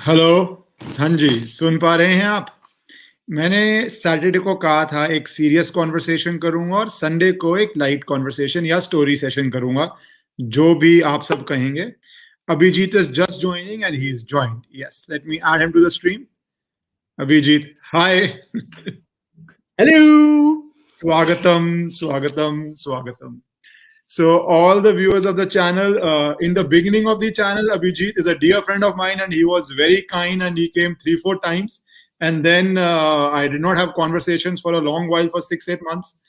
Hello. हाँ जी, सुन पा रहे हैं आप? मैंने सैटरडे को कहा था एक सीरियस कॉन्वर्सेशन करूंगा और संडे को एक लाइट कॉन्वर्सेशन या स्टोरी सेशन करूंगा, जो भी आप सब कहेंगे। Abhijeet is just joining and he is joined. Yes, let me add him to the stream. Abhijeet, hi. Hello. स्वागतम, स्वागतम, स्वागतम. So all the viewers of the channel, in the beginning of the channel, Abhijit is a dear friend of mine, and he was very kind, and he came 3-4 times. And then I did not have conversations for a long while, for 6-8 months,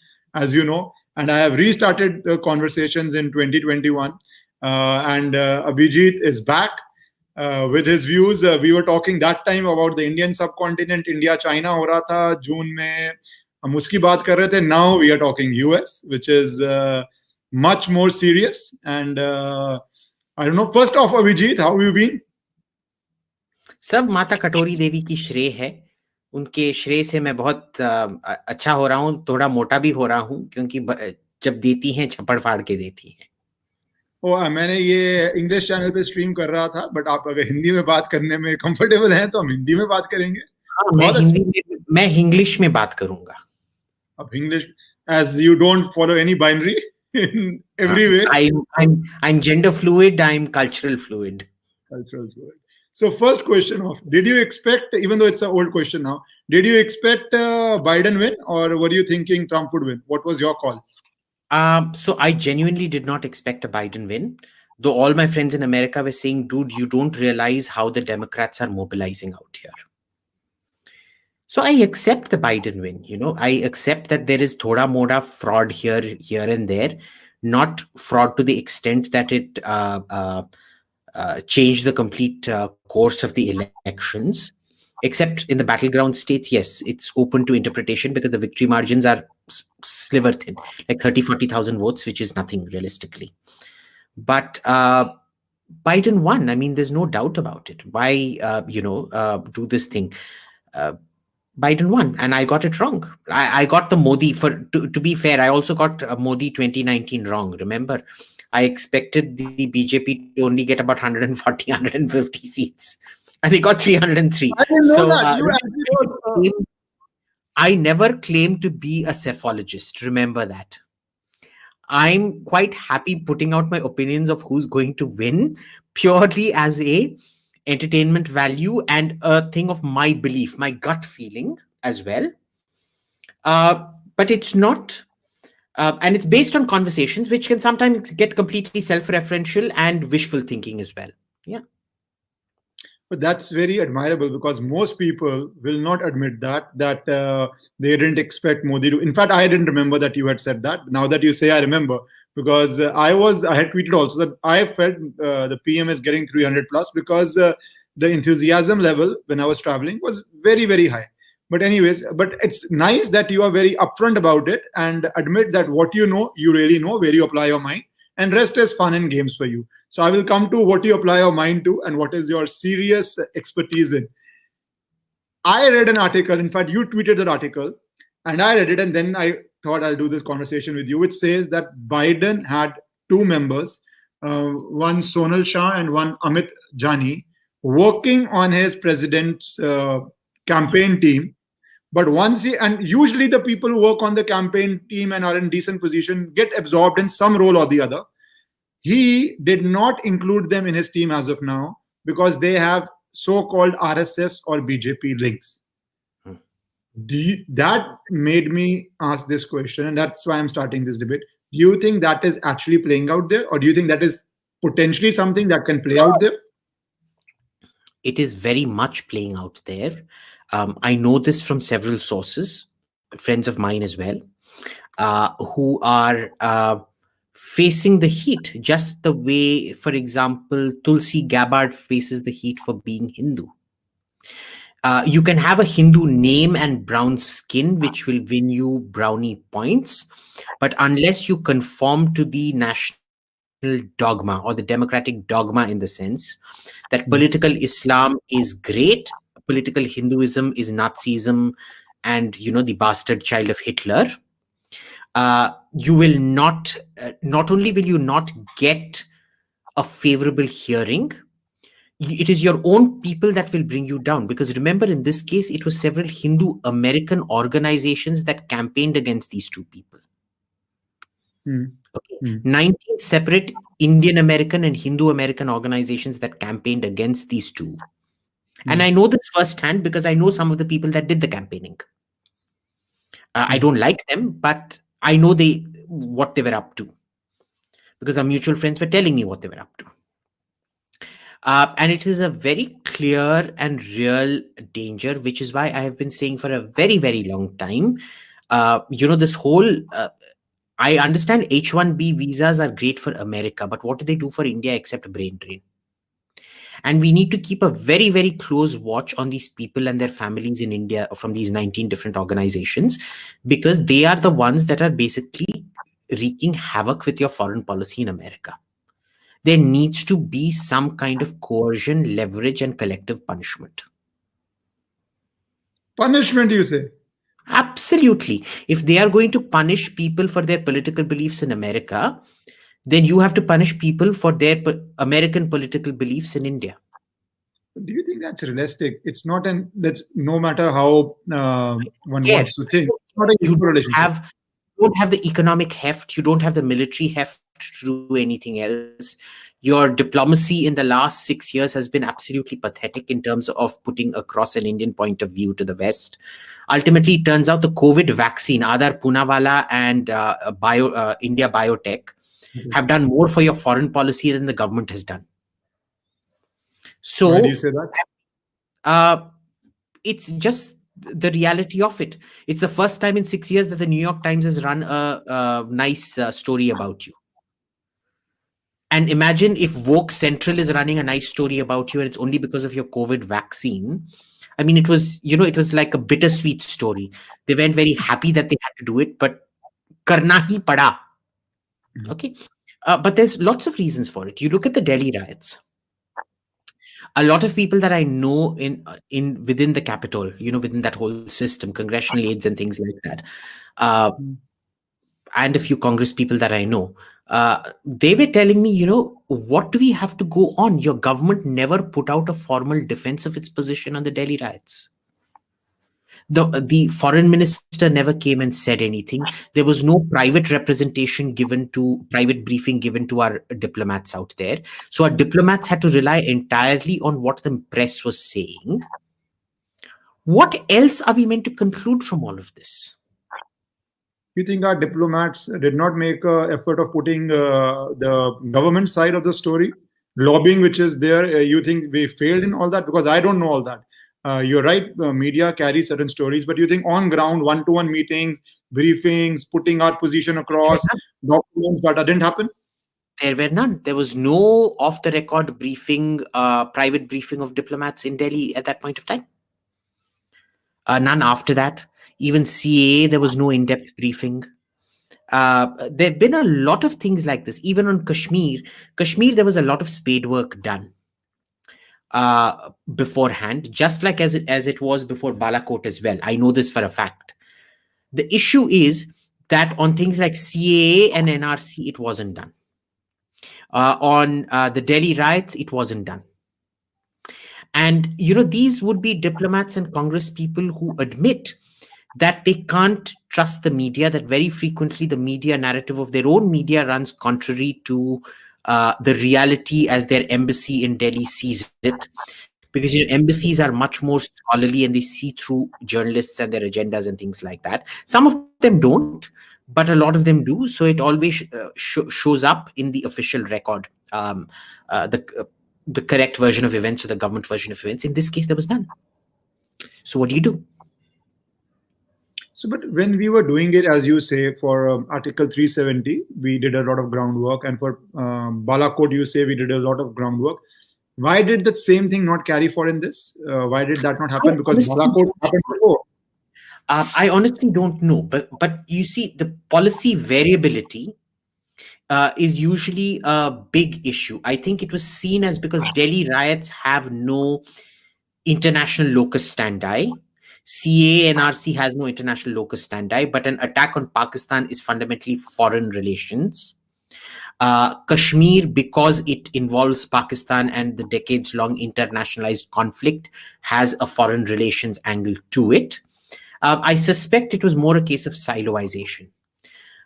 as you know. And I have restarted the conversations in 2021. And Abhijit is back with his views. We were talking that time about the Indian subcontinent, India, China हो रहा था जून में. हम उसकी बात कर रहे थे. Now we are talking US, which is much more serious. And I don't know, first off, Abhijit, how have you been? सब माता कटोरी देवी की श्रेय है. उनके श्रेय से मैं बहुत अच्छा हो रहा हूँ, थोड़ा मोटा भी हो रहा हूँ, क्योंकि जब देती हैं छप्पड़ फाड़ के देती हैं. मैंने ये इंग्लिश चैनल पे स्ट्रीम कर रहा था, बट आप अगर हिंदी में बात करने में कंफर्टेबल हैं तो हम हिंदी में बात करेंगे. हाँ, मैं इंग्लिश में बात करूंगा. अब English, as you don't follow any binary in every way. I'm gender fluid, I'm cultural fluid. Cultural fluid. So first question off, did you expect, even though it's an old question now, did you expect Biden win, or were you thinking Trump would win? What was your call? So I genuinely did not expect a Biden win, though all my friends in America were saying, dude, you don't realize how the Democrats are mobilizing out here. So I accept the Biden win. I accept that there is thoda moda fraud here and there, not fraud to the extent that it changed the complete course of the elections. Except in the battleground states, yes, it's open to interpretation because the victory margins are sliver thin, like 30,000-40,000 votes, which is nothing realistically. But Biden won. I mean, there's no doubt about it. Why, do this thing? Biden won, and I got it wrong. I got the Modi, to be fair, I also got Modi 2019 wrong. Remember, I expected the BJP to only get about 140, 150 seats. And they got 303. I didn't know that. I never claimed to be a cephalogist. Remember that. I'm quite happy putting out my opinions of who's going to win purely as a entertainment value and a thing of my belief, my gut feeling as well. But it's not, and it's based on conversations, which can sometimes get completely self-referential and wishful thinking as well. Yeah. But that's very admirable, because most people will not admit that they didn't expect Modi to. In fact, I didn't remember that you had said that. Now that you say, I remember, because I had tweeted also that I felt the PM is getting 300 plus, because the enthusiasm level when I was traveling was very, very high. But anyways, but it's nice that you are very upfront about it and admit that what you know, you really know, where you apply your mind, and rest is fun and games for you. So I will come to what you apply your mind to and what is your serious expertise in. I read an article, in fact, you tweeted that article, and I read it, and then I thought I'll do this conversation with you, which says that Biden had two members, one Sonal Shah and one Amit Jani, working on his president's campaign team. But and usually the people who work on the campaign team and are in decent position get absorbed in some role or the other. He did not include them in his team as of now, because they have so-called RSS or BJP links. That made me ask this question, and that's why I'm starting this debate. Do you think that is actually playing out there, or do you think that is potentially something that can play out there? It is very much playing out there. I know this from several sources, friends of mine as well, who are facing the heat just the way, for example, Tulsi Gabbard faces the heat for being Hindu. You can have a Hindu name and brown skin, which will win you brownie points. But unless you conform to the national dogma or the democratic dogma, in the sense that political Islam is great, political Hinduism is Nazism and, the bastard child of Hitler, you will not only will you not get a favorable hearing, It is your own people that will bring you down. Because remember, in this case, it was several Hindu American organizations that campaigned against these two people. Hmm. Okay. Hmm. 19 separate Indian American and Hindu American organizations that campaigned against these two. And Hmm. I know this firsthand because I know some of the people that did the campaigning. I Hmm. don't like them, but I know what they were up to, because our mutual friends were telling me what they were up to. And it is a very clear and real danger, which is why I have been saying for a very, very long time. This whole I understand H-1B visas are great for America, but what do they do for India except brain drain? And we need to keep a very, very close watch on these people and their families in India from these 19 different organizations, because they are the ones that are basically wreaking havoc with your foreign policy in America. There needs to be some kind of coercion, leverage, and collective punishment. Punishment, you say? Absolutely. If they are going to punish people for their political beliefs in America, then you have to punish people for their American political beliefs in India. Do you think that's realistic? It's not an that's no matter how one Care. wants to think. It's not an You equal relationship. don't have the economic heft, you don't have the military heft to do anything else. Your diplomacy in the last 6 years has been absolutely pathetic in terms of putting across an Indian point of view to the West. Ultimately, it turns out the COVID vaccine, Adar Poonawalla and India Biotech, Okay. have done more for your foreign policy than the government has done. Why do you So say that? uh, it's just the reality of it. It's the first time in 6 years that the New York Times has run a nice story about you. And imagine if Woke Central is running a nice story about you and it's only because of your COVID vaccine. I mean, it was like a bittersweet story. They weren't very happy that they had to do it, but karna hi pada. Mhm. Okay. But there's lots of reasons for it. You look at the Delhi riots. A lot of people that I know in within the capital, within that whole system, congressional aides and things like that, uh, Mhm. and a few Congress people that I know, they were telling me, what do we have to go on? Your government never put out a formal defense of its position on the Delhi riots. The foreign minister never came and said anything. There was no private briefing given to our diplomats out there. So our diplomats had to rely entirely on what the press was saying. What else are we meant to conclude from all of this? You think our diplomats did not make an effort of putting the government side of the story, lobbying which is there? You think we failed in all that? Because I don't know all that. You're right, media carries certain stories, but you think on ground, one-to-one meetings, briefings, putting our position There were across, none. documents, that didn't happen? There were none. There was no off the record briefing, private briefing of diplomats in Delhi at that point of time. None after that. Even CAA, there was no in depth briefing. There have been a lot of things like this. Even on Kashmir, there was a lot of spade work done beforehand, just like as it was before Balakot as well. I know this for a fact. The issue is that on things like CAA and NRC, it wasn't done. On the Delhi riots, it wasn't done. And these would be diplomats and Congress people who admit that they can't trust the media, that very frequently the media narrative of their own media runs contrary to the reality as their embassy in Delhi sees it. Because embassies are much more scholarly and they see through journalists and their agendas and things like that. Some of them don't, but a lot of them do. So it always shows up in the official record, the correct version of events or the government version of events. In this case, there was none. So what do you do? So, but when we were doing it, as you say, for Article 370, we did a lot of groundwork, and for Balakot, you say we did a lot of groundwork. Why did that same thing not carry forward in this? Why did that not I happen? Because honestly Balakot don't happened know. before. I honestly don't know, but you see, the policy variability is usually a big issue. I think it was seen as because Delhi riots have no international locus standi. CA and RC has no international locus standi, but an attack on Pakistan is fundamentally foreign relations. Kashmir, because it involves Pakistan and the decades-long internationalized conflict, has a foreign relations angle to it. I suspect it was more a case of siloization.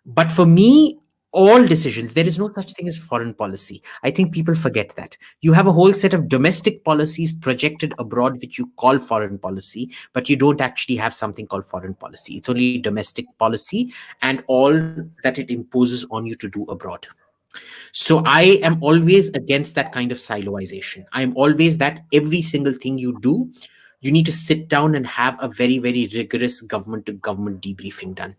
But for me, all decisions, there is no such thing as foreign policy. I think people forget that. You have a whole set of domestic policies projected abroad, which you call foreign policy, but you don't actually have something called foreign policy. It's only domestic policy and all that it imposes on you to do abroad. So I am always against that kind of siloization. I am always that every single thing you do, you need to sit down and have a very, very rigorous government to government debriefing done.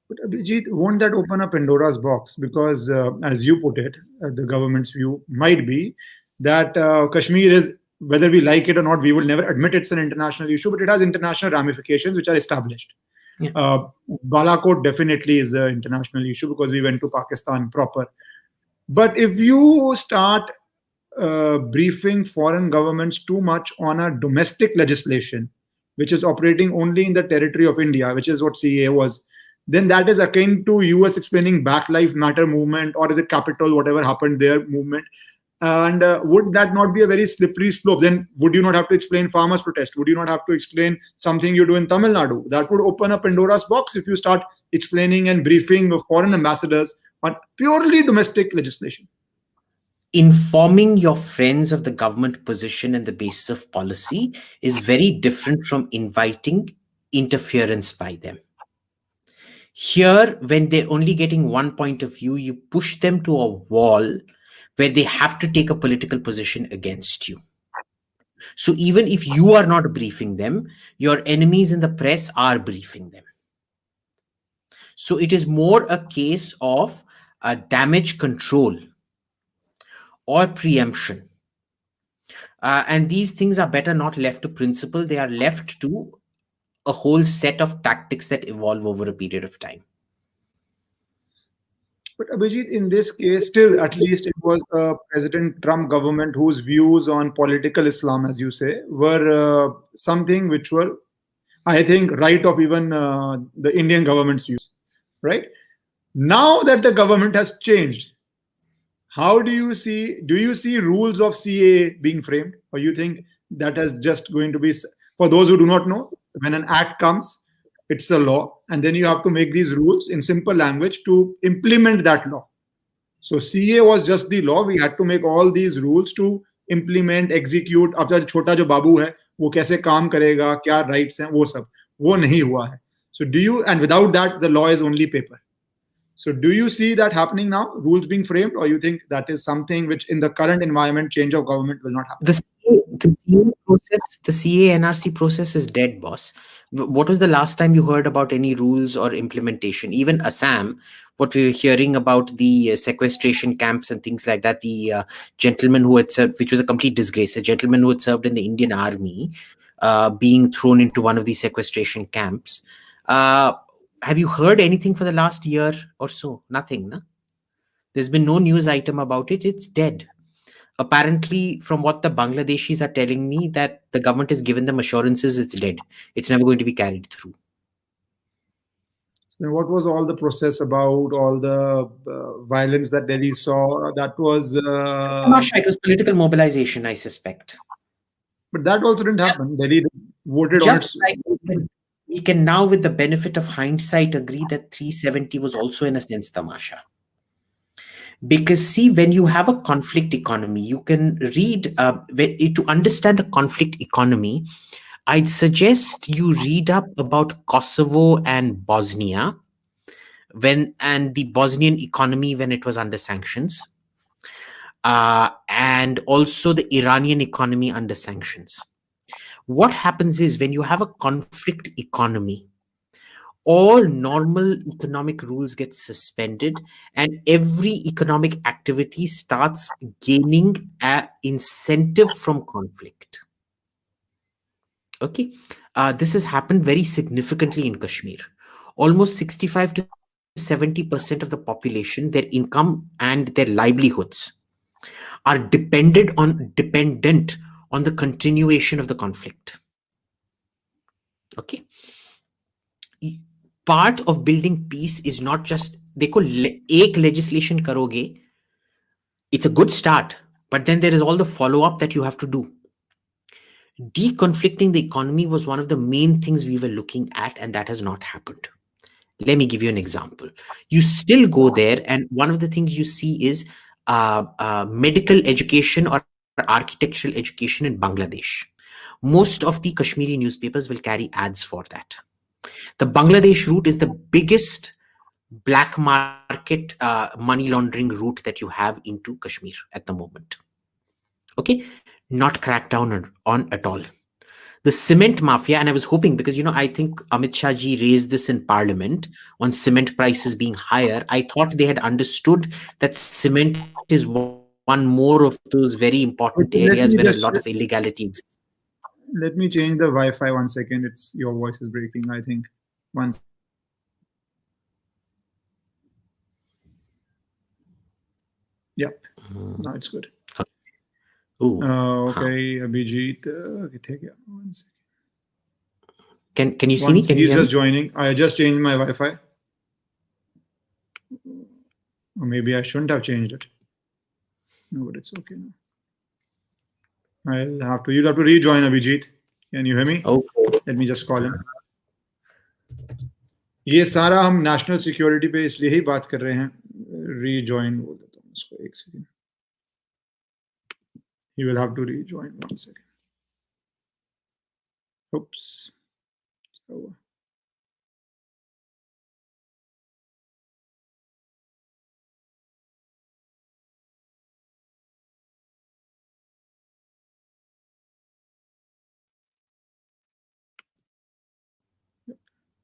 But Abhijit, won't that open a Pandora's box? Because, as you put it, the government's view might be that Kashmir is, whether we like it or not, we will never admit it's an international issue, but it has international ramifications which are established. Yeah. Balakot definitely is an international issue because we went to Pakistan proper. But if you start briefing foreign governments too much on a domestic legislation, which is operating only in the territory of India, which is what CAA was, then that is akin to US explaining Black Lives Matter movement or the Capitol, whatever happened there movement. And would that not be a very slippery slope? Then would you not have to explain farmers' protest? Would you not have to explain something you do in Tamil Nadu? That would open a Pandora's box if you start explaining and briefing foreign ambassadors on purely domestic legislation. Informing your friends of the government position and the basis of policy is very different from inviting interference by them. Here, when they're only getting one point of view, you push them to a wall where they have to take a political position against you. So even if you are not briefing them, your enemies in the press are briefing them. So it is more a case of damage control or preemption. And these things are better not left to principle. They are left to a whole set of tactics that evolve over a period of time. But Abhijit, in this case, still, at least it was a President Trump government whose views on political Islam, as you say, were something which were, I think, right of even the Indian government's views, right? Now that the government has changed, how do you see rules of CAA being framed? Or you think that is just going to be, for those who do not know, when an act comes, it's a law, and then you have to make these rules in simple language to implement that law. So CA was just the law. We had to make all these rules to implement, execute. अब जो छोटा जो बाबू है वो कैसे काम करेगा, क्या rights हैं, वो सब वो नहीं हुआ है. So do you, and without that the law is only paper. So do you see that happening now, rules being framed, or you think that is something which in the current environment, change of government will not happen? The CA NRC process is dead, boss. What was the last time you heard about any rules or implementation? Even Assam, what we were hearing about the sequestration camps and things like that, the gentleman who had served, which was a complete disgrace, a gentleman who had served in the Indian army being thrown into one of these sequestration camps. Have you heard anything for the last year or so? Nothing, no? There's been no news item about it. It's dead. Apparently, from what the Bangladeshis are telling me, that the government has given them assurances it's dead. It's never going to be carried through. So what was all the process about, all the violence that Delhi saw? That was... it was political mobilization, I suspect. But that also didn't happen. Delhi voted on its... Like we can now, with the benefit of hindsight, agree that 370 was also in a sense tamasha. Because see, when you have a conflict economy, you can read, to understand a conflict economy, I'd suggest you read up about Kosovo and Bosnia, and the Bosnian economy when it was under sanctions, and also the Iranian economy under sanctions. What happens is when you have a conflict economy, all normal economic rules get suspended and every economic activity starts gaining an incentive from conflict. Okay, this has happened very significantly in Kashmir. Almost 65 to 70% of the population, their income and their livelihoods are dependent on the continuation of the conflict. Okay. Part of building peace is not just देखो एक legislation करोगे, it's a good start, but then there is all the follow up that you have to do. Deconflicting the economy was one of the main things we were looking at, and that has not happened. Let me give you an example. You still go there, and one of the things you see is medical education or architectural education in Bangladesh. Most of the Kashmiri newspapers will carry ads for that. The Bangladesh route is the biggest black market money laundering route that you have into Kashmir at the moment. Okay, not cracked down on at all. The cement mafia, and I was hoping, because I think Amit Shah ji raised this in Parliament on cement prices being higher. I thought they had understood that cement is one more of those very important areas where a lot of Let me illegality just exists. let me change the Wi-Fi 1 second. It's your voice is breaking, I think. One. Yep. Now it's good. Ooh, Okay, Abhijit. Can you see me? Can you He's hear just me? joining. I just changed my Wi-Fi. Or maybe I shouldn't have changed it. No, but it's okay now. You'll have to rejoin, Abhijit. Can you hear me? Okay. Let me just call him. ये सारा हम national security पे इसलिए ही बात कर रहे हैं. Rejoin बोल देता हूँ उसको, एक second. He will have to rejoin. 1 second. Oops. Oh.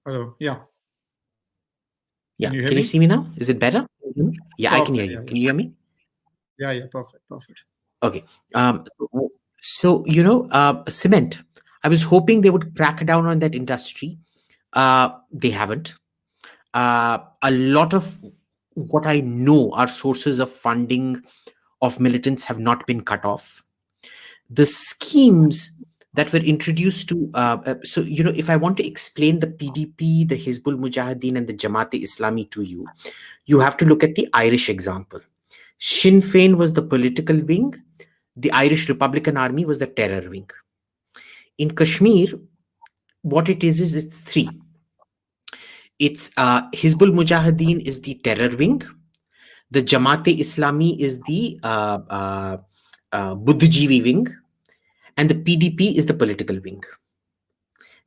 Hello. Yeah. Yeah. Can you hear Can me? you see me now? Is it better? Yeah, I can hear Perfect. you. Yeah, Can you hear me? yeah. Perfect. Okay. So cement. I was hoping they would crack down on that industry. They haven't. A lot of what I know are sources of funding of militants have not been cut off. The schemes that were introduced to so if I want to explain the PDP, the Hizbul Mujahideen, and the Jamaat-e Islami to you, you have to look at the Irish example. Sinn Féin was the political wing, the Irish Republican Army was the terror wing. In Kashmir, what it is it's three. It's Hizbul Mujahideen is the terror wing, the Jamaat-e Islami is the Buddhijeevi wing, and the PDP is the political wing.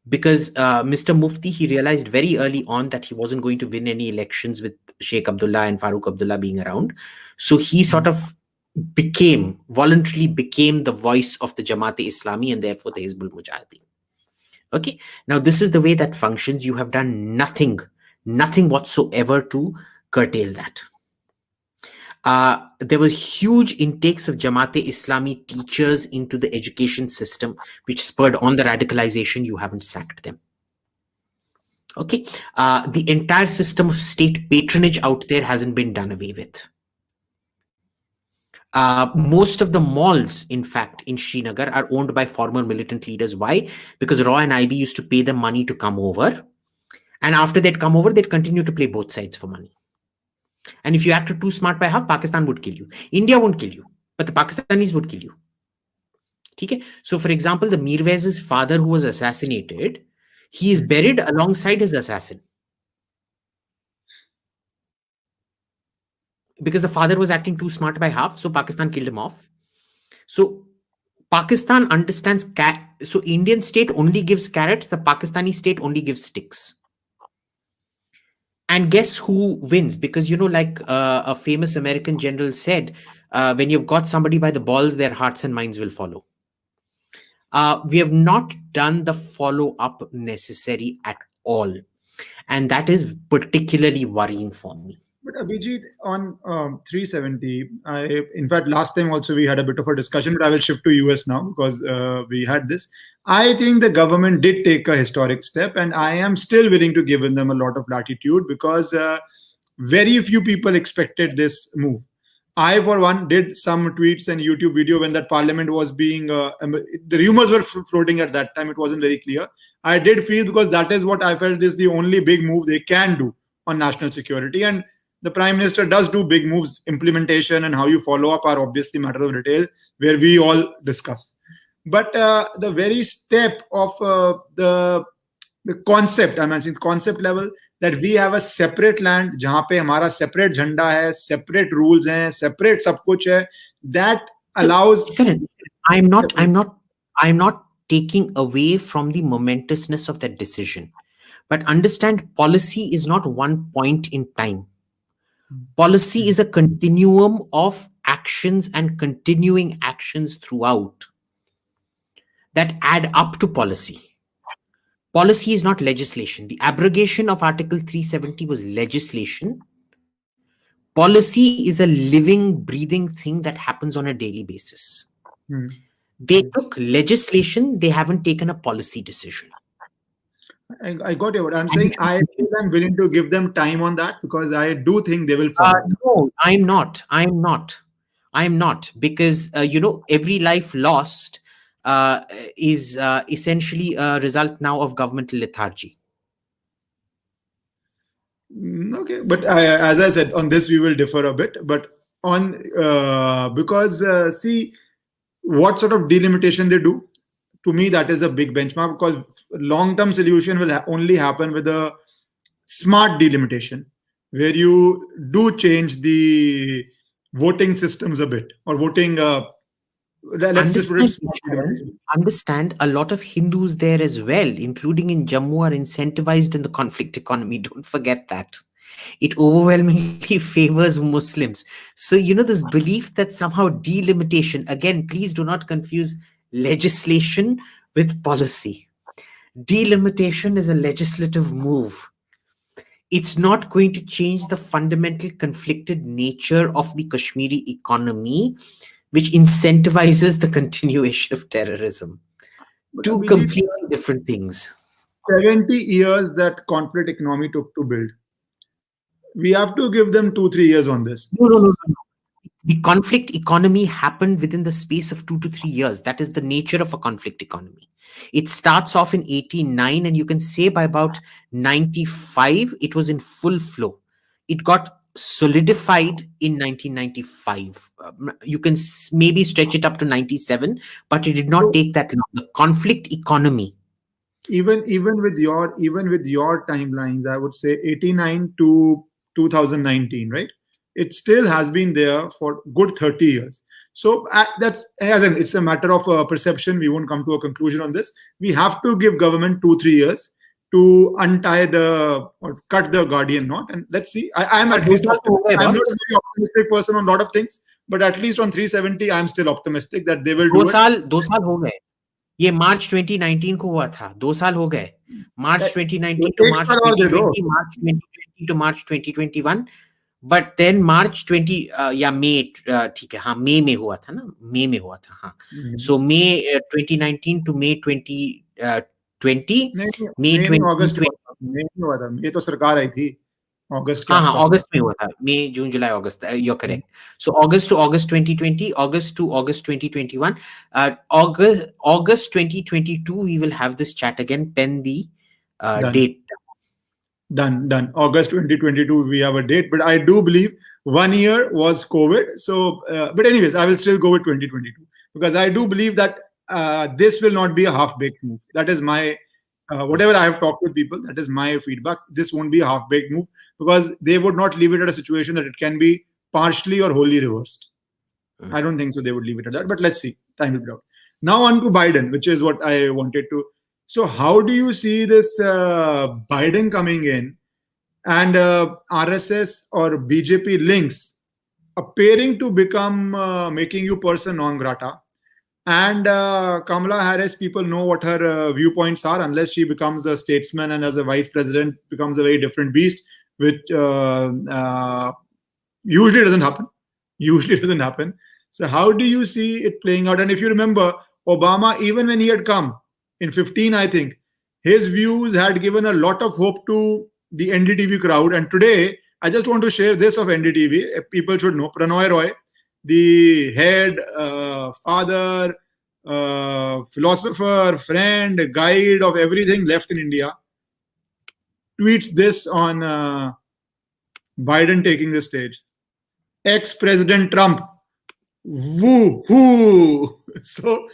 Because Mr. Mufti, he realized very early on that he wasn't going to win any elections with Sheikh Abdullah and Farooq Abdullah being around. So he sort of voluntarily became the voice of the Jamaat-e Islami and therefore the Hizbul Mujahideen. Okay. Now, this is the way that functions. You have done nothing whatsoever to curtail that. There was huge intakes of Jamaat-e Islami teachers into the education system, which spurred on the radicalization. You haven't sacked them. Okay. The entire system of state patronage out there hasn't been done away with. Most of the malls, in fact, in Srinagar are owned by former militant leaders. Why? Because Raw and IB used to pay them money to come over. And after they'd come over, they'd continue to play both sides for money. And if you acted too smart by half, Pakistan would kill you. India won't kill you, but the Pakistanis would kill you. Okay? So, for example, the Mirwai's father who was assassinated, he is buried alongside his assassin. Because the father was acting too smart by half, so Pakistan killed him off. So Pakistan understands so Indian state only gives carrots, the Pakistani state only gives sticks. And guess who wins? Because like a famous American general said, when you've got somebody by the balls, their hearts and minds will follow. We have not done the follow-up necessary at all. And that is particularly worrying for me. But Abhijit, on 370, in fact, last time also we had a bit of a discussion, but I will shift to US now because we had this. I think the government did take a historic step, and I am still willing to give them a lot of latitude because very few people expected this move. I, for one, did some tweets and YouTube video when that parliament was being, the rumors were floating at that time. It wasn't very clear. I did feel because that is what I felt is the only big move they can do on national security. And the Prime Minister does do big moves. Implementation and how you follow up are obviously matters of detail, where we all discuss. But the very step of the concept, I'm saying concept level, that we have a separate land जहाँ पे हमारा separate झंडा है, separate rules हैं, separate सब कुछ है, that allows. I'm not taking away from the momentousness of that decision, but understand policy is not one point in time. Policy is a continuum of actions and continuing actions throughout that add up to policy. Policy is not legislation. The abrogation of Article 370 was legislation. Policy is a living, breathing thing that happens on a daily basis. They took legislation, they haven't taken a policy decision. I got you. What I'm saying, I'm willing to give them time on that, because I do think they will follow. No, I'm not, because every life lost is essentially a result now of governmental lethargy. Okay, but as I said, on this we will differ a bit. But on because see what sort of delimitation they do. To me, that is a big benchmark, because long-term solution will only happen with a smart delimitation, where you do change the voting systems a bit, or voting. Understand, a lot of Hindus there as well, including in Jammu, are incentivized in the conflict economy. Don't forget that. It overwhelmingly favors Muslims. So, this belief that somehow delimitation, again, please do not confuse legislation with policy. Delimitation is a legislative move. It's not going to change the fundamental conflicted nature of the Kashmiri economy, which incentivizes the continuation of terrorism. Two completely different things. 70 years that conflict economy took to build. We have to give them 2-3 years on this. No. The conflict economy happened within the space of 2 to 3 years. That is the nature of a conflict economy. It starts off in 89, and you can say by about 95, it was in full flow. It got solidified in 1995. You can maybe stretch it up to 97, but it did not take that long. The conflict economy. Even with your timelines, I would say 89 to 2019, right? It still has been there for good 30 years. So that's, as in, it's a matter of perception. We won't come to a conclusion on this. We have to give government 2-3 years to untie or cut the guardian knot, and let's see. I'm at least optimistic. I'm not a very optimistic person on a lot of things, but at least on 370, I'm still optimistic that they will do it. 2 साल हो गए. ये मार्च 2019 को हुआ था. 2 साल हो गए. March 2019 to March 2020, March 2020 to March 2021. But then March 20 May, ठीक है, हाँ, May में हुआ था ना, May में हुआ था, हाँ. So May 2019 to May 2020, May 2020. May में हुआ था. ये तो सरकार आई थी. August में हुआ था. May, June, July, August. You're correct. So August to August 2020, August to August 2021, August 2022, we will have this chat again. Pen the date. Done. August 2022, we have a date, but I do believe 1 year was COVID. So, but anyways, I will still go with 2022, because I do believe that this will not be a half-baked move. That is my, whatever I have talked with people, that is my feedback. This won't be a half-baked move, because they would not leave it at a situation that it can be partially or wholly reversed. I don't think so. They would leave it at that, but let's see. Time will be out. Now on to Biden, which is what I wanted to. So how do you see this Biden coming in and RSS or BJP links appearing to become making you person non grata? And Kamala Harris, people know what her viewpoints are, unless she becomes a statesman and as a vice president becomes a very different beast, which usually doesn't happen. So how do you see it playing out? And if you remember, Obama, even when he had come in 15, I think, his views had given a lot of hope to the NDTV crowd. And today, I just want to share this of NDTV. People should know, Pranoy Roy, the head, father, philosopher, friend, guide of everything left in India, tweets this on Biden taking the stage. Ex-President Trump. Woo hoo. So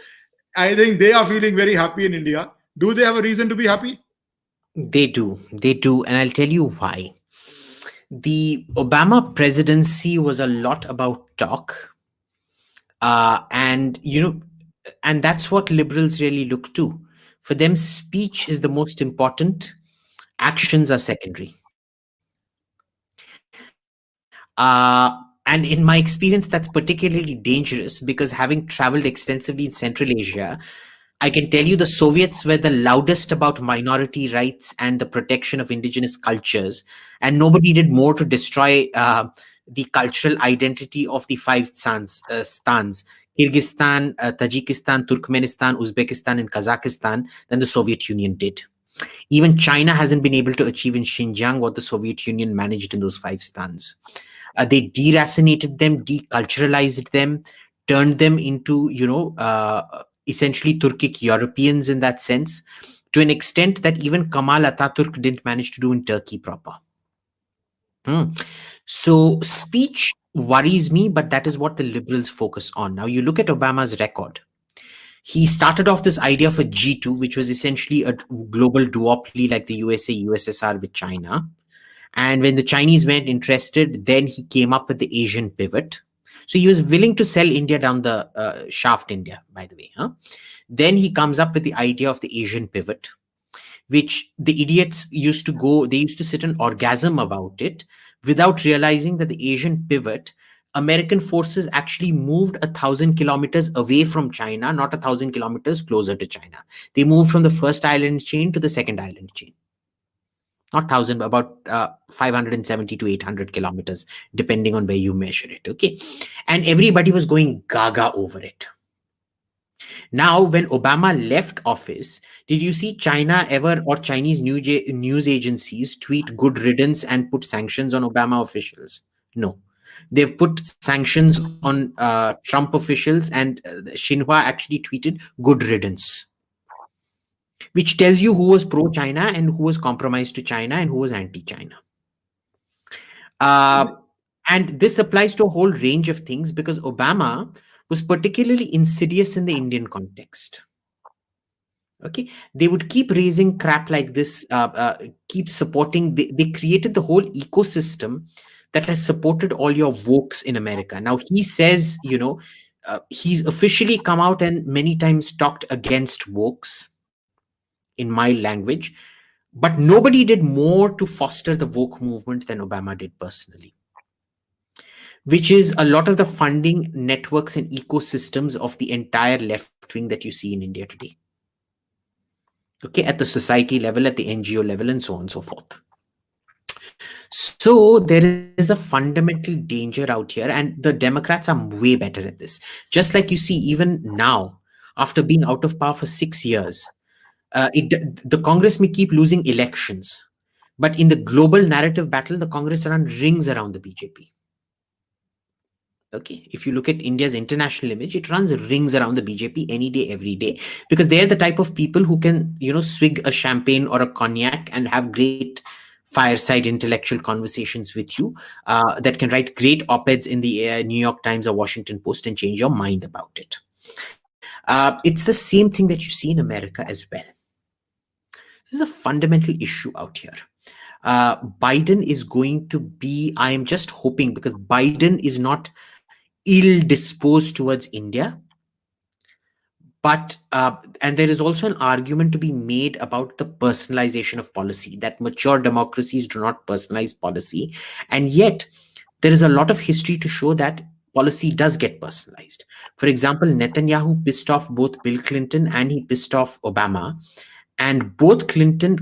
I think they are feeling very happy in India. Do they have a reason to be happy? They do, and I'll tell you why. The Obama presidency was a lot about talk, and and that's what liberals really look to. For them, speech is the most important, actions are secondary. And in my experience, that's particularly dangerous because having traveled extensively in Central Asia, I can tell you the Soviets were the loudest about minority rights and the protection of indigenous cultures, and nobody did more to destroy the cultural identity of the five stans Kyrgyzstan, Tajikistan, Turkmenistan, Uzbekistan, and Kazakhstan than the Soviet Union did. Even China hasn't been able to achieve in Xinjiang what the Soviet Union managed in those five stans. They deracinated them, deculturalized them, turned them into, essentially Turkic Europeans in that sense, to an extent that even Kemal Ataturk didn't manage to do in Turkey proper. So speech worries me, but that is what the liberals focus on. Now, you look at Obama's record. He started off this idea of a G2, which was essentially a global duopoly like the USA, USSR with China. And when the Chinese weren't interested, then he came up with the Asian pivot. So he was willing to sell India down the shaft, India, by the way. Then he comes up with the idea of the Asian pivot, which the idiots used to go, they used to sit and orgasm about it without realizing that the Asian pivot, American forces actually moved 1,000 kilometers away from China, not 1,000 kilometers closer to China. They moved from the first island chain to the second island chain. Not 1,000, about 570 to 800 kilometers, depending on where you measure it. Okay. And everybody was going gaga over it. Now, when Obama left office, did you see China ever or Chinese news agencies tweet good riddance and put sanctions on Obama officials? No. They've put sanctions on Trump officials, and Xinhua actually tweeted good riddance, which tells you who was pro-China and who was compromised to China and who was anti-China. And this applies to a whole range of things because Obama was particularly insidious in the Indian context. Okay, they would keep raising crap like this, keep supporting. They created the whole ecosystem that has supported all your wokes in America. Now he says, he's officially come out and many times talked against wokes in mild language, but nobody did more to foster the woke movement than Obama did personally, which is a lot of the funding networks and ecosystems of the entire left wing that you see in India today. Okay, at the society level, at the NGO level, and so on and so forth. So there is a fundamental danger out here, and the Democrats are way better at this. Just like you see, even now, after being out of power for 6 years, the Congress may keep losing elections, but in the global narrative battle, the Congress rings around the BJP. Okay, if you look at India's international image, it runs rings around the BJP any day, every day, because they're the type of people who can, swig a champagne or a cognac and have great fireside intellectual conversations with you, that can write great op-eds in the New York Times or Washington Post and change your mind about it. It's the same thing that you see in America as well. This is a fundamental issue out here. Biden is going to be, I am just hoping, because Biden is not ill-disposed towards India, but and there is also an argument to be made about the personalization of policy, that mature democracies do not personalize policy, and yet there is a lot of history to show that policy does get personalized. For example, Netanyahu pissed off both Bill Clinton and he pissed off Obama, and both Clinton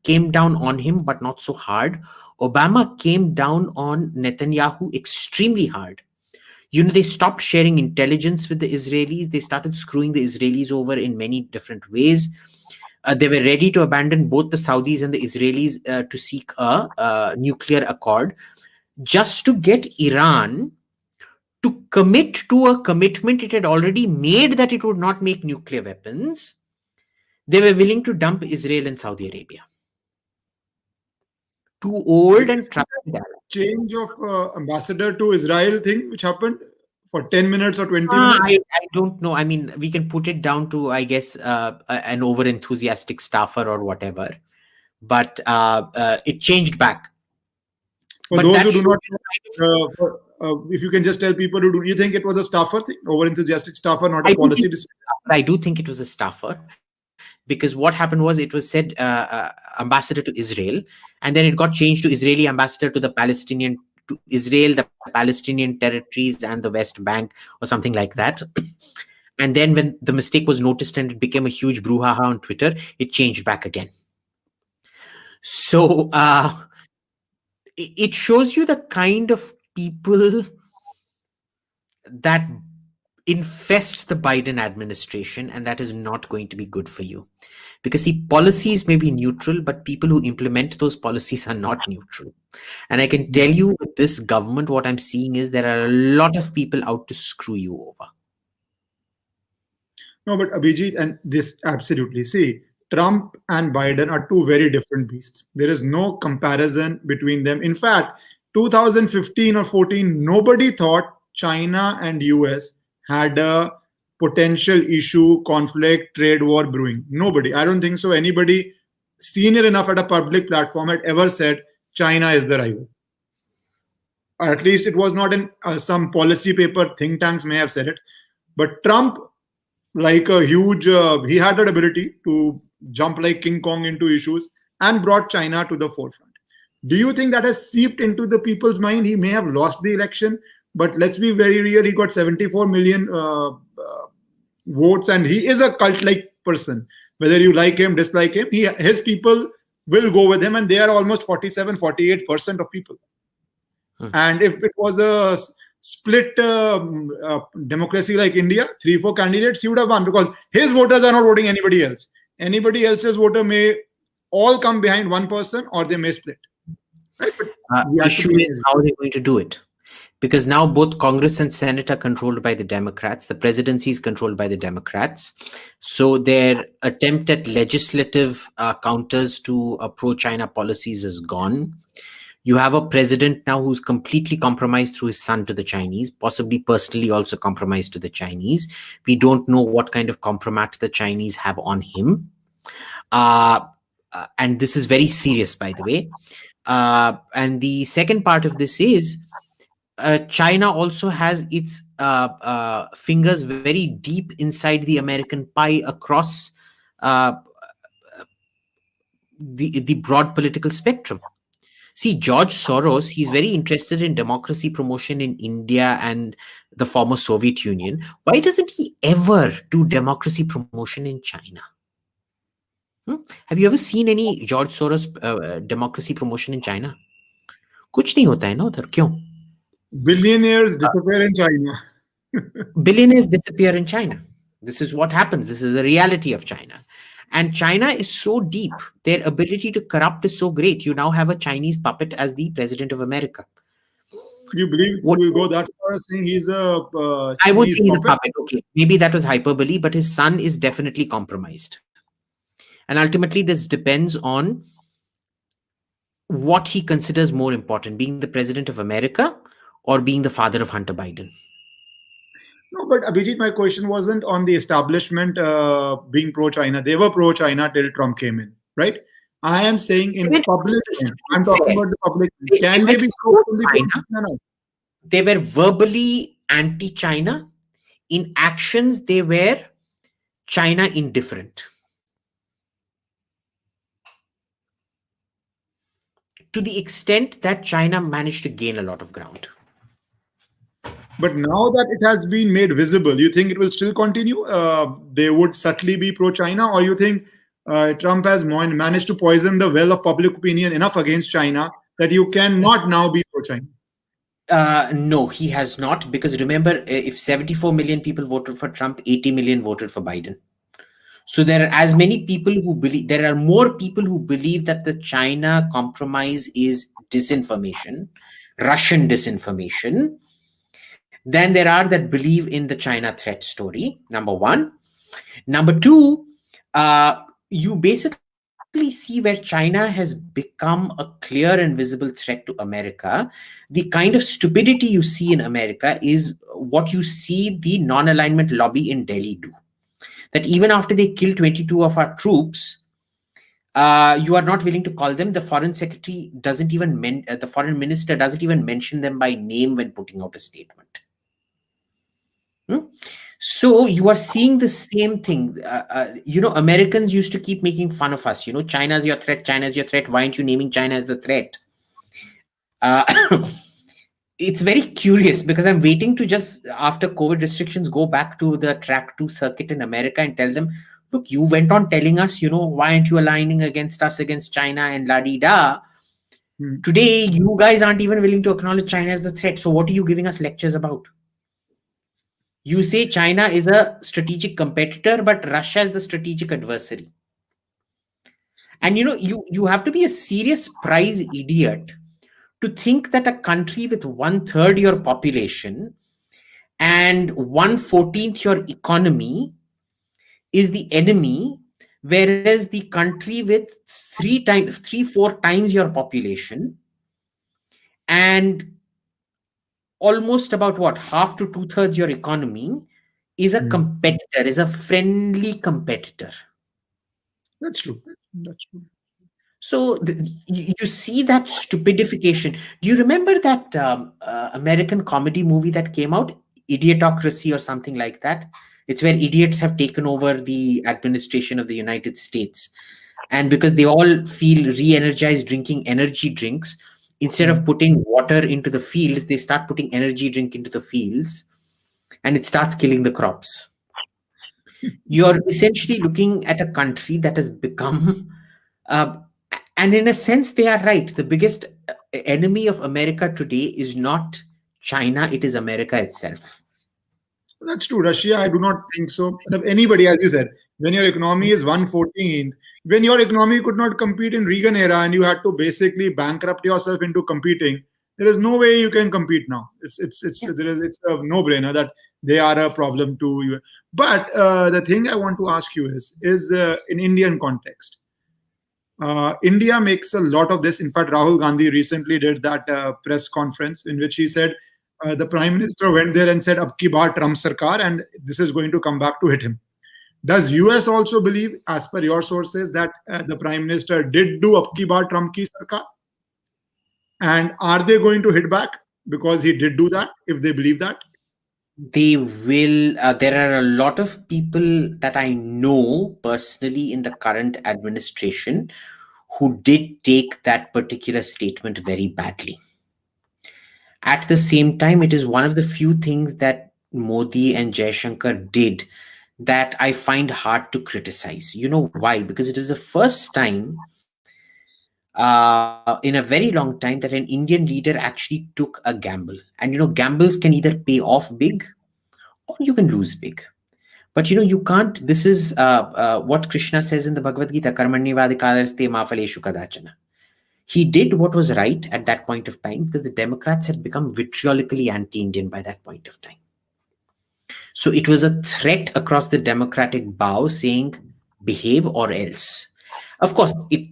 came down on him, but not so hard. Obama came down on Netanyahu extremely hard. They stopped sharing intelligence with the Israelis. They started screwing the Israelis over in many different ways. They were ready to abandon both the Saudis and the Israelis to seek a nuclear accord, just to get Iran to commit to a commitment it had already made that it would not make nuclear weapons. They were willing to dump Israel and Saudi Arabia too old Did you and see that trusted allies. change of ambassador to Israel thing, which happened for 10 minutes or 20 I, minutes? I don't know. I mean, we can put it down to, I guess, an over enthusiastic staffer or whatever. But it changed back. For But those that who do shows not you kind of. know, if you can just tell people, do you think it was a staffer thing, over enthusiastic staffer, not a I do think policy it was decision? a staffer. I do think it was a staffer, because what happened was it was said ambassador to Israel, and then it got changed to Israeli ambassador to the Palestinian, to Israel, the Palestinian territories, and the West Bank, or something like that. And then when the mistake was noticed and it became a huge brouhaha on Twitter, it changed back again. So it shows you the kind of people that infest the Biden administration, and that is not going to be good for you. Because, see, policies may be neutral, but people who implement those policies are not neutral. And I can tell you, with this government, what I'm seeing is there are a lot of people out to screw you over. No, but Abhijit, and this absolutely. See, Trump and Biden are two very different beasts. There is no comparison between them. In fact, 2015 or 14, nobody thought China and US had a potential issue, conflict, trade war brewing. Nobody. I don't think so. Anybody senior enough at a public platform had ever said China is the rival. Or at least it was not in some policy paper. Think tanks may have said it. But Trump, like a huge, he had that ability to jump like King Kong into issues and brought China to the forefront. Do you think that has seeped into the people's mind? He may have lost the election, but let's be very real. He got 74 million votes, and he is a cult-like person. Whether you like him, dislike him, his people will go with him, and they are almost 47, 48% of people. And if it was a split democracy like India, 3-4 candidates, he would have won, because his voters are not voting anybody else. Anybody else's voter may all come behind one person, or they may split. Right? But The issue is how they're going to do it. Because now both Congress and Senate are controlled by the Democrats. The presidency is controlled by the Democrats. So their attempt at legislative counters to pro-China policies is gone. You have a president now who's completely compromised through his son to the Chinese, possibly personally also compromised to the Chinese. We don't know what kind of compromat the Chinese have on him. And this is very serious, by the way. And the second part of this is China also has its fingers very deep inside the American pie across the broad political spectrum. See, George Soros, he's very interested in democracy promotion in India and the former Soviet Union. Why doesn't he ever do democracy promotion in China? Have you ever seen any George Soros democracy promotion in China? कुछ नहीं होता है ना उधर, क्यों? Billionaires disappear in China. Billionaires disappear in China. This is what happens. This is the reality of China. And China is so deep. Their ability to corrupt is so great. You now have a Chinese puppet as the president of America. You believe we'll go that far as saying he's a I won't Chinese say he's a puppet? puppet. Okay, maybe that was hyperbole, but his son is definitely compromised. And ultimately, this depends on what he considers more important, being the president of America or being the father of Hunter Biden. No, but Abhijit, my question wasn't on the establishment being pro-China. They were pro-China till Trump came in, right? I am saying in public, I'm talking about the public. Can they be so pro-China? They were verbally anti-China. In actions, they were China indifferent. To the extent that China managed to gain a lot of ground. But now that it has been made visible, you think it will still continue? They would subtly be pro-China, or you think Trump has managed to poison the well of public opinion enough against China that you cannot now be pro-China? No, he has not, because remember, if 74 million people voted for Trump, 80 million voted for Biden. So there are as many people who believe, there are more people who believe that the China compromise is disinformation, Russian disinformation, than there are that believe in the China threat story, number one. Number two, you basically see where China has become a clear and visible threat to America, the kind of stupidity you see in America is what you see the non alignment lobby in Delhi do. That even after they kill 22 of our troops, you are not willing to call them. The foreign secretary doesn't even, the foreign minister doesn't even mention them by name when putting out a statement. So you are seeing the same thing. Americans used to keep making fun of us. China's your threat. China's your threat. Why aren't you naming China as the threat? It's very curious because I'm waiting to just after COVID restrictions go back to the track 2 circuit in America and tell them, look, you went on telling us, why aren't you aligning against us, against China and la di da. Today, you guys aren't even willing to acknowledge China as the threat. So what are you giving us lectures about? You say China is a strategic competitor, but Russia is the strategic adversary. And you have to be a serious prize idiot to think that a country with 1/3 your population and 1/14 your economy is the enemy, whereas the country with 3-4 times your population and almost about half to 2/3 your economy is a competitor, is a friendly competitor. That's true. That's true. So you see that stupidification. Do you remember that American comedy movie that came out, Idiotocracy or something like that? It's where idiots have taken over the administration of the United States. And because they all feel re-energized drinking energy drinks, instead of putting water into the fields, they start putting energy drink into the fields, and it starts killing the crops. You're essentially looking at a country that has become, and in a sense, they are right. The biggest enemy of America today is not China, it is America itself. That's true. Russia, I do not think so. But anybody, as you said, when your economy is 1/14th, when your economy could not compete in Reagan era and you had to basically bankrupt yourself into competing, there is no way you can compete now. It's a no-brainer that they are a problem to you. But the thing I want to ask you is in Indian context. India makes a lot of this. In fact, Rahul Gandhi recently did that press conference in which he said the Prime Minister went there and said, "Ab ki baar Trump sarkar," and this is going to come back to hit him. Does US also believe, as per your sources, that the Prime Minister did do "Ab ki baar Trump ki sarkar"? And are they going to hit back because he did do that, if they believe that? They will. There are a lot of people that I know personally in the current administration who did take that particular statement very badly. At the same time, it is one of the few things that Modi and Jaishankar did that I find hard to criticize. You know why? Because it was the first time in a very long time that an Indian leader actually took a gamble. And gambles can either pay off big or you can lose big. But you can't. This is what Krishna says in the Bhagavad Gita, karmanyavadikadaste mafaleshu kadachana. He did what was right at that point of time because the Democrats had become vitriolically anti-Indian by that point of time. So it was a threat across the Democratic bow saying, behave or else. Of course, it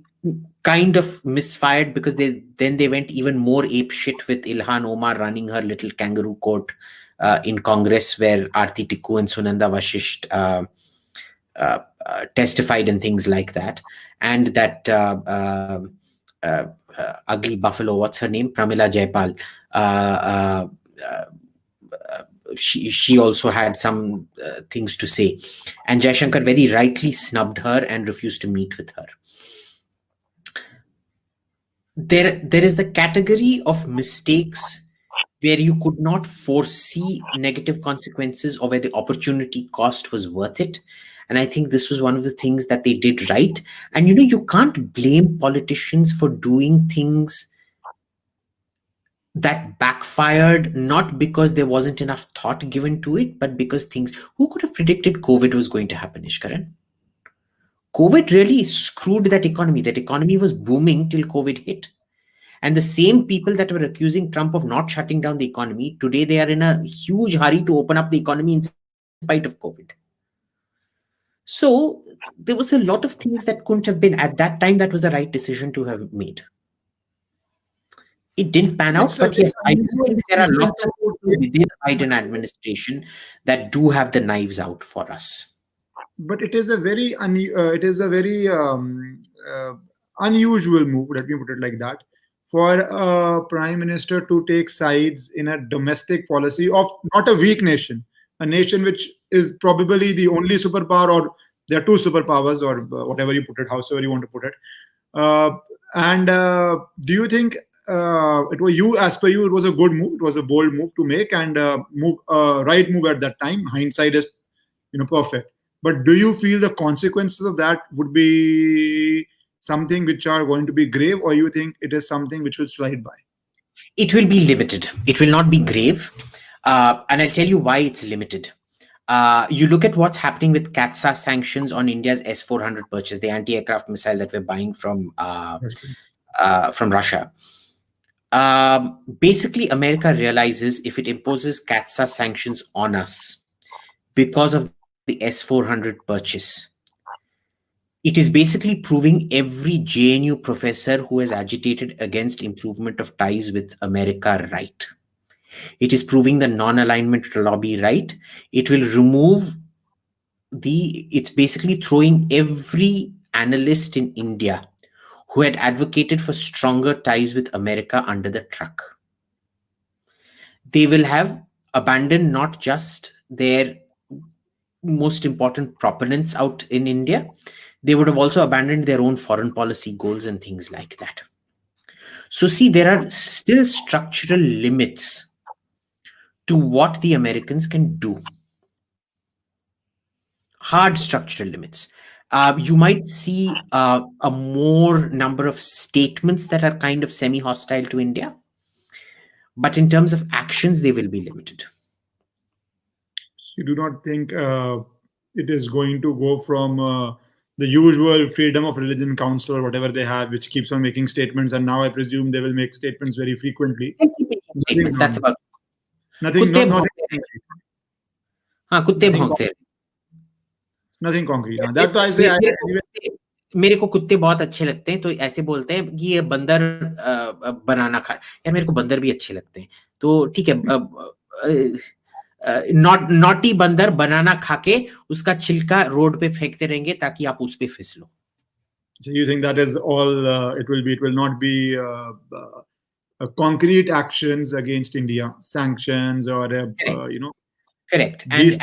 kind of misfired because they went even more ape shit with Ilhan Omar running her little kangaroo court in Congress, where Aarti Tikku and Sunanda Vashisht testified and things like that. And that ugly buffalo, what's her name? Pramila Jayapal. She also had some things to say. And Jaishankar very rightly snubbed her and refused to meet with her. There is the category of mistakes where you could not foresee negative consequences or where the opportunity cost was worth it. And I think this was one of the things that they did right. And you can't blame politicians for doing things that backfired, not because there wasn't enough thought given to it, but because who could have predicted COVID was going to happen, Ishkaran? COVID really screwed that economy. That economy was booming till COVID hit. And the same people that were accusing Trump of not shutting down the economy, today they are in a huge hurry to open up the economy in spite of COVID. So there was a lot of things that couldn't have been at that time. That was the right decision to have made. It didn't pan It's out, a but very yes, I do unusual think there are decision lots of to people take, within the Biden administration that do have the knives out for us. but it is a very unusual move. Let me put it like that. For a prime minister to take sides in a domestic policy of not a weak nation, a nation which is probably the only superpower, or there are two superpowers, or whatever you put it, however you want to put it. Uh, and do you think it was you, as per you, it was a good move? It was a bold move to make, and move right move at that time. Hindsight is, perfect. But do you feel the consequences of that would be something which are going to be grave, or you think it is something which will slide by? It will be limited. It will not be grave. And I'll tell you why it's limited. You look at what's happening with CATSA sanctions on India's S-400 purchase, the anti-aircraft missile that we're buying from Russia. Basically, America realizes if it imposes CATSA sanctions on us because of the S-400 purchase, it is basically proving every JNU professor who has agitated against improvement of ties with America right. It is proving the non-alignment lobby right. It will remove it's basically throwing every analyst in India who had advocated for stronger ties with America under the truck. They will have abandoned not just their most important proponents out in India, they would have also abandoned their own foreign policy goals and things like that. So, see, there are still structural limits to what the Americans can do. Hard structural limits. You might see a more number of statements that are kind of semi hostile to India, but in terms of actions, they will be limited. You do not think it is going to go from the usual freedom of religion council or whatever they have, which keeps on making statements, and now I presume they will make statements very frequently. They keep making Nothing, statements. That's about nothing, कुत्ते nothing भौंकते रहेंगे. concrete. हाँ, कुत्ते Nothing, भौंकते रहेंगे. nothing concrete. मेरे That I say. मेरे को Anyway, मेरे को कुत्ते बहुत अच्छे लगते हैं, तो ऐसे बोलते हैं कि ये बंदर बनाना खा. यार मेरे को बंदर भी अच्छे लगते हैं, तो ठीक है. नॉटी बंदर बनाना खा के उसका छिलका रोड पे फेंकते रहेंगे ताकि आप उस पे फिसलो. So you think that is all it will be? It will not be concrete actions against India, sanctions, or Correct. these.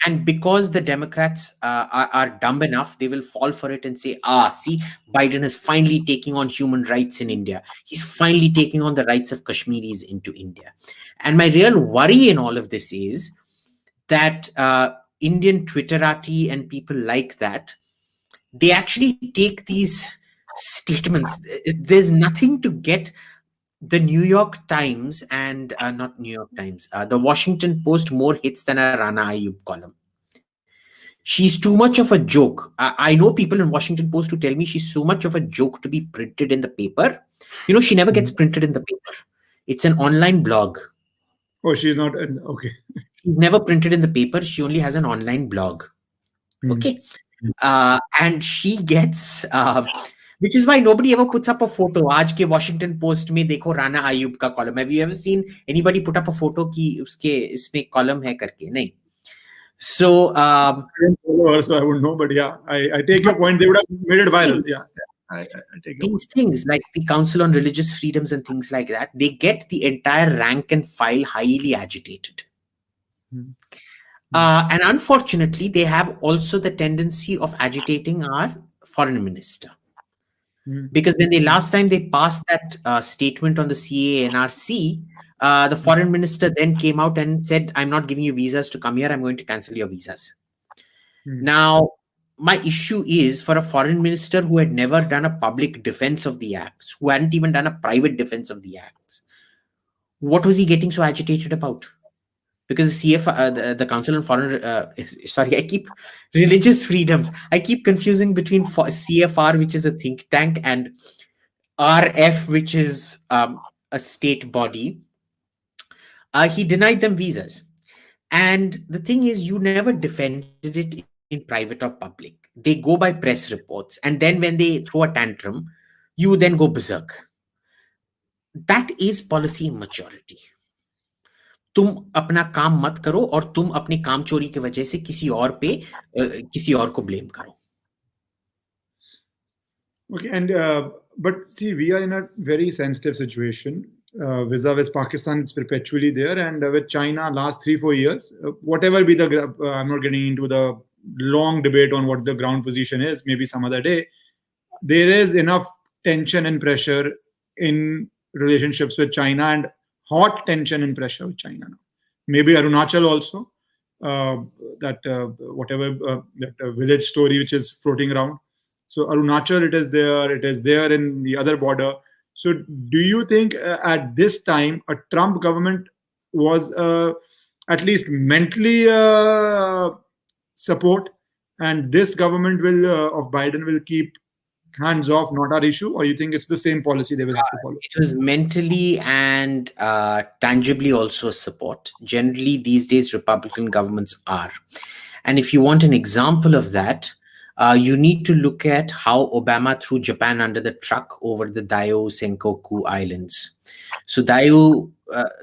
And because the Democrats are dumb enough, they will fall for it and say, see, Biden is finally taking on human rights in India. He's finally taking on the rights of Kashmiris into India. And my real worry in all of this is that Indian Twitterati and people like that, they actually take these statements. There's nothing to get the New York Times and not New York Times, the Washington Post more hits than a Rana Ayub column. She's too much of a joke. I know people in Washington Post who tell me she's so much of a joke to be printed in the paper. She never gets printed in the paper. It's an online blog. Oh, she's not. Okay. She's never printed in the paper. She only has an online blog. Okay. And she gets, which is why nobody ever puts up a photo. Aaj ke Washington Post mein dekho Rana Ayub ka column. Have you ever seen anybody put up a photo ki uske isme column hai karke? Nahin. So, I didn't follow her, so I wouldn't know. But yeah, I take your point. They would have made it viral. Yeah, I take your these things like the Council on Religious Freedoms and things like that, they get the entire rank and file highly agitated. And unfortunately, they have also the tendency of agitating our foreign minister. Because when last time they passed that statement on the CAA NRC, the foreign minister then came out and said, I'm not giving you visas to come here. I'm going to cancel your visas. Now, my issue is for a foreign minister who had never done a public defense of the acts, who hadn't even done a private defense of the acts, what was he getting so agitated about? Because the CF, the Council on Foreign, I keep religious freedoms. I keep confusing between CFR, which is a think tank, and RF, which is a state body. He denied them visas. And the thing is, you never defended it in your in private or public. They go by press reports. And then when they throw a tantrum, you then go berserk. That is policy immaturity. तुम अपना काम मत करो और तुम अपनी काम चोरी की वजह से किसी और को ब्लेम करो. Okay, and but see, we are in a very sensitive situation. Vis-a-vis Pakistan, it's perpetually there, and with China, last 3-4 years, whatever be the, I'm not getting into the long debate on what the ground position is. Maybe some other day. There is enough tension and pressure in relationships with China, and hot tension and pressure with China now. Maybe Arunachal also. That whatever that village story which is floating around. So Arunachal, it is there in the other border. So do you think at this time a Trump government was at least mentally support, and this government will of Biden will keep hands off, not our issue, or you think it's the same policy they will have to follow? It was mentally and tangibly also a support. Generally, these days, Republican governments are. And if you want an example of that, you need to look at how Obama threw Japan under the truck over the Diaoyu Senkaku Islands. So Diaoyu,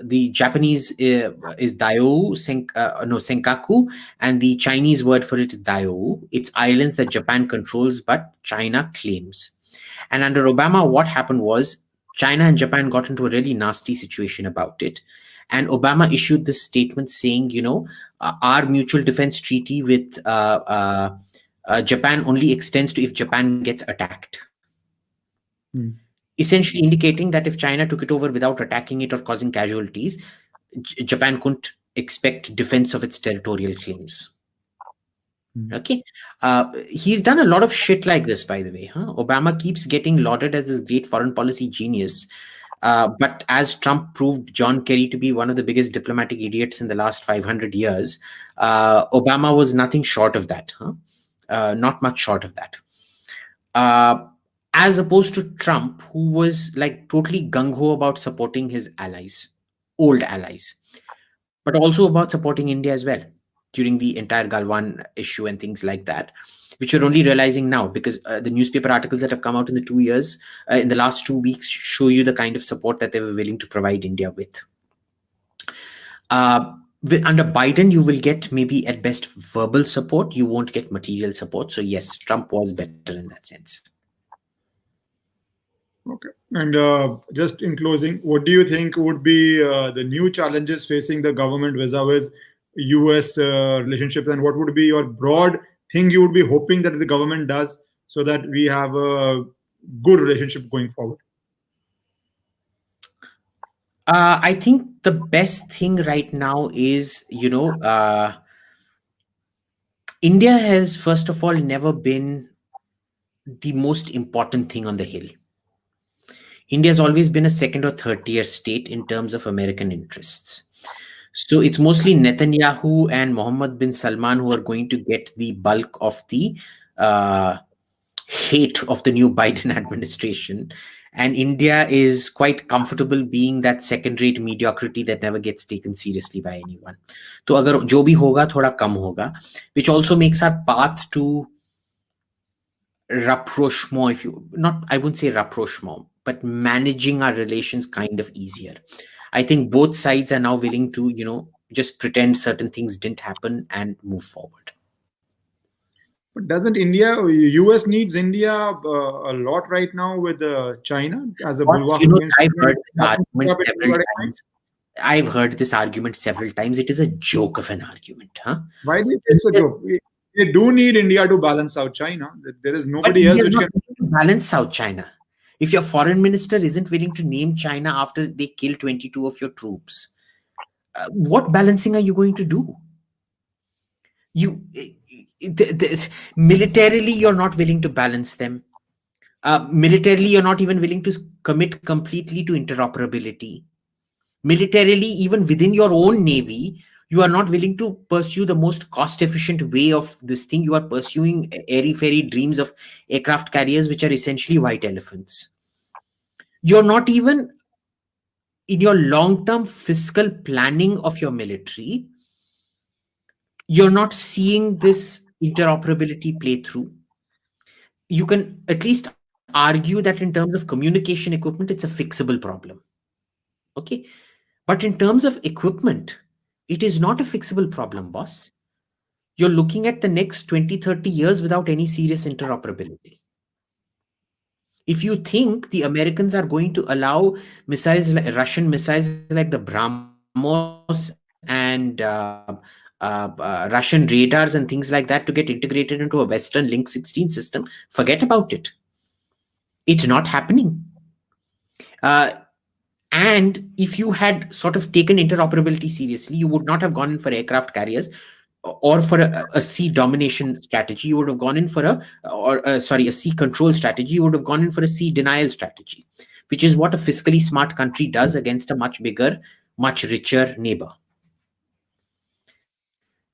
the Japanese is Diaoyu Senkaku, and the Chinese word for it is Diaoyu. It's islands that Japan controls, but China claims. And under Obama, what happened was China and Japan got into a really nasty situation about it. And Obama issued this statement saying, our mutual defense treaty with Japan only extends to if Japan gets attacked. Essentially indicating that if China took it over without attacking it or causing casualties, Japan couldn't expect defense of its territorial claims. Okay. He's done a lot of shit like this, by the way. Obama keeps getting lauded as this great foreign policy genius. But as Trump proved John Kerry to be one of the biggest diplomatic idiots in the last 500 years, Obama was nothing short of that. Not much short of that. As opposed to Trump, who was like totally gung-ho about supporting his allies, old allies, but also about supporting India as well during the entire Galwan issue and things like that, which we're only realizing now because the newspaper articles that have come out in the last 2 weeks show you the kind of support that they were willing to provide India with. Under Biden, you will get maybe at best verbal support. You won't get material support. So yes, Trump was better in that sense. Okay. And just in closing, what do you think would be the new challenges facing the government vis-a-vis US relationships, and what would be your broad thing you would be hoping that the government does so that we have a good relationship going forward? I think the best thing right now is, India has, first of all, never been the most important thing on the hill. India has always been a second or third tier state in terms of American interests. So it's mostly Netanyahu and Mohammed bin Salman who are going to get the bulk of the hate of the new Biden administration. And India is quite comfortable being that second-rate mediocrity that never gets taken seriously by anyone. So agar jo bhi hoga, thoda kam hoga, which also makes our path to rapprochement, I wouldn't say rapprochement, but managing our relations kind of easier. I think both sides are now willing to, just pretend certain things didn't happen and move forward. But doesn't US needs India a lot right now with China as a bulwark? I've heard this argument several times. It is a joke of an argument. Why do you say it's a joke? They do need India to balance out China. There is nobody else which can balance out China. If your foreign minister isn't willing to name China after they kill 22 of your troops, what balancing are you going to do? Militarily, you're not willing to balance them. Militarily, you're not even willing to commit completely to interoperability. Militarily, even within your own navy, you are not willing to pursue the most cost-efficient way of this thing. You are pursuing airy-fairy dreams of aircraft carriers, which are essentially white elephants. You're not even, in your long-term fiscal planning of your military, you're not seeing this interoperability play through. You can at least argue that in terms of communication equipment, it's a fixable problem. Okay. But in terms of equipment, it is not a fixable problem, boss. You're looking at the next 20, 30 years without any serious interoperability. If you think the Americans are going to allow missiles like Russian missiles like the BrahMos and Russian radars and things like that to get integrated into a Western Link 16 system, forget about it. It's not happening. Uh, and if you had sort of taken interoperability seriously, you would not have gone in for aircraft carriers or for a sea domination strategy. You would have gone in for a sea control strategy. You would have gone in for a sea denial strategy, which is what a fiscally smart country does against a much bigger, much richer neighbor.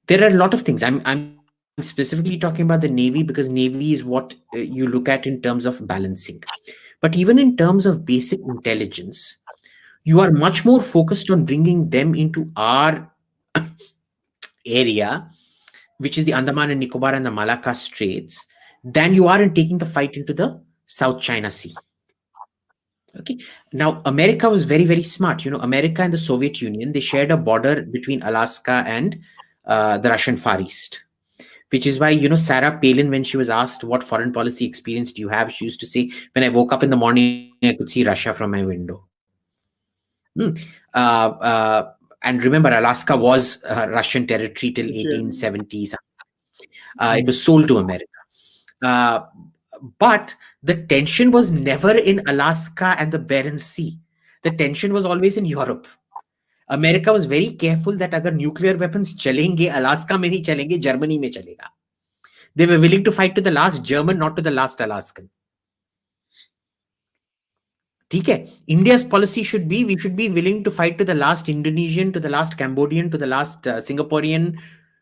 There are a lot of things. I'm specifically talking about the Navy because Navy is what you look at in terms of balancing. But even in terms of basic intelligence, you are much more focused on bringing them into our area, which is the Andaman and Nicobar and the Malacca Straits, than you are in taking the fight into the South China Sea. Okay. Now, America was very, very smart. America and the Soviet Union, they shared a border between Alaska and the Russian Far East, which is why, Sarah Palin, when she was asked what foreign policy experience do you have, she used to say, when I woke up in the morning, I could see Russia from my window. Hmm. Uh, uh, and remember, Alaska was Russian territory till 1870s. It was sold to America. Uh, but the tension was never in Alaska and the Bering Sea. The tension was always in Europe. America was very careful that agar nuclear weapons chalenge, Alaska mein nahi chalenge, Germany mein chalega. They were willing to fight to the last German, not to the last Alaskan. Okay. India's policy should be, we should be willing to fight to the last Indonesian, to the last Cambodian, to the last Singaporean,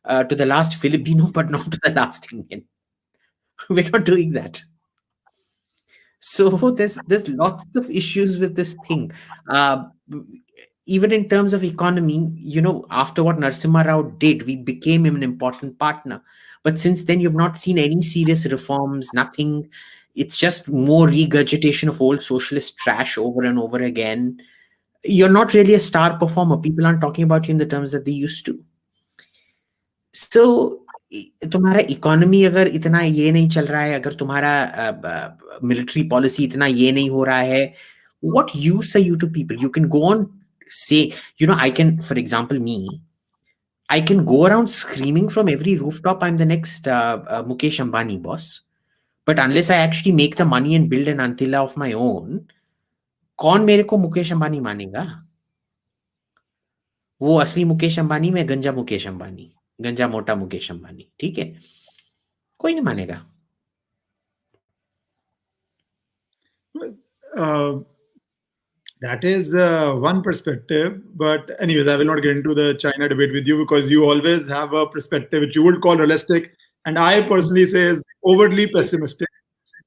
to the last Filipino, but not to the last Indian. We're not doing that. So there's lots of issues with this thing. Uh, Even in terms of economy, after what Narasimha Rao did, we became an important partner. But since then, you've not seen any serious reforms, nothing. It's just more regurgitation of old socialist trash over and over again. You're not really a star performer. People aren't talking about you in the terms that they used to. So तुम्हारा economy अगर इतना ये नहीं चल रहा है, अगर तुम्हारा मिलिट्री पॉलिसी इतना ये नहीं हो रहा है, what use are you to people? You can go on say, I can, for example, I can go around screaming from every rooftop, I'm the next Mukesh Ambani, boss. But unless I actually make the money and build an Antilla of my own, कौन मेरे को मुकेश अंबानी मानेगा? वो असली मुकेश अंबानी, मैं गंजा मुकेश अंबानी, गंजा मोटा मुकेश अंबानी. ठीक है, कोई नहीं मानेगा. That is one perspective. But anyways, I will not get into the China debate with you because you always have a perspective which you would call realistic, and I personally say is overly pessimistic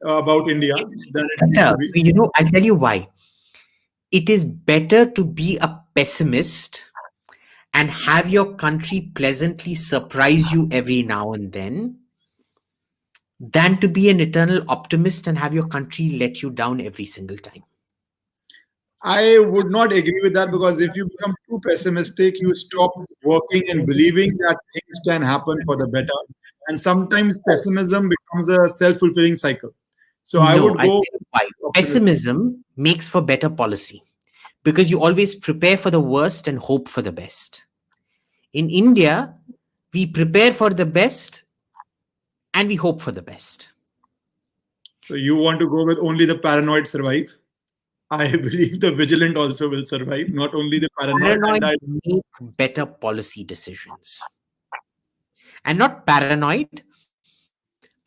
about India than it needs to be. I'll tell you why. It is better to be a pessimist and have your country pleasantly surprise you every now and then than to be an eternal optimist and have your country let you down every single time. I would not agree with that because if you become too pessimistic, you stop working and believing that things can happen for the better. And sometimes pessimism becomes a self-fulfilling cycle. So I would go. Why. Pessimism makes for better policy because you always prepare for the worst and hope for the best. In India, we prepare for the best and we hope for the best. So you want to go with only the paranoid survive? I believe the vigilant also will survive, not only the paranoid. Make better policy decisions. And not paranoid.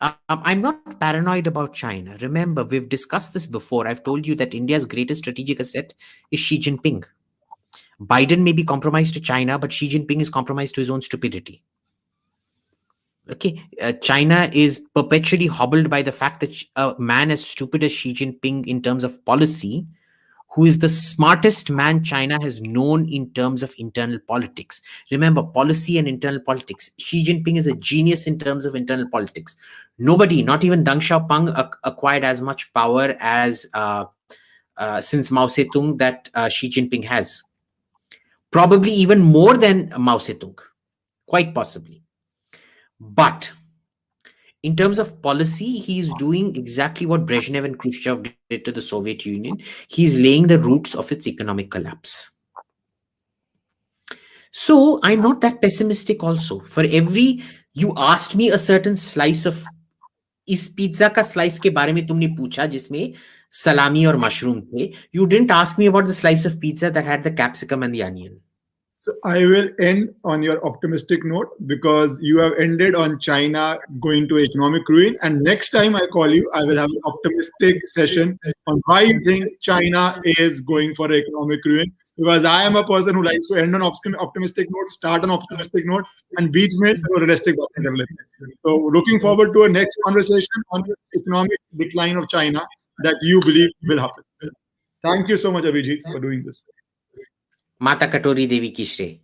I'm not paranoid about China. Remember, we've discussed this before. I've told you that India's greatest strategic asset is Xi Jinping. Biden may be compromised to China, but Xi Jinping is compromised to his own stupidity. Okay, China is perpetually hobbled by the fact that a man as stupid as Xi Jinping in terms of policy who is the smartest man China has known in terms of internal politics. Remember, policy and internal politics. Xi Jinping is a genius in terms of internal politics. Nobody, not even Deng Xiaoping, acquired as much power as since Mao Zedong that Xi Jinping has. Probably even more than Mao Zedong, quite possibly. But in terms of policy, he's doing exactly what Brezhnev and Khrushchev did to the Soviet Union. He's laying the roots of its economic collapse. So I'm not that pessimistic also. For every, you asked me a certain slice of, इस pizza का slice के बारे में तुमने पूछा जिसमें salami or mushroom थे. You didn't ask me about the slice of pizza that had the capsicum and the onion. So I will end on your optimistic note because you have ended on China going to economic ruin. And next time I call you, I will have an optimistic session on why you think China is going for economic ruin. Because I am a person who likes to end on optimistic note, start on optimistic note, and beach में realistic बातें कर लेते हैं. So looking forward to a next conversation on the economic decline of China that you believe will happen. Thank you so much, Abhijit, for doing this. Mata Katori Devi ki Shre.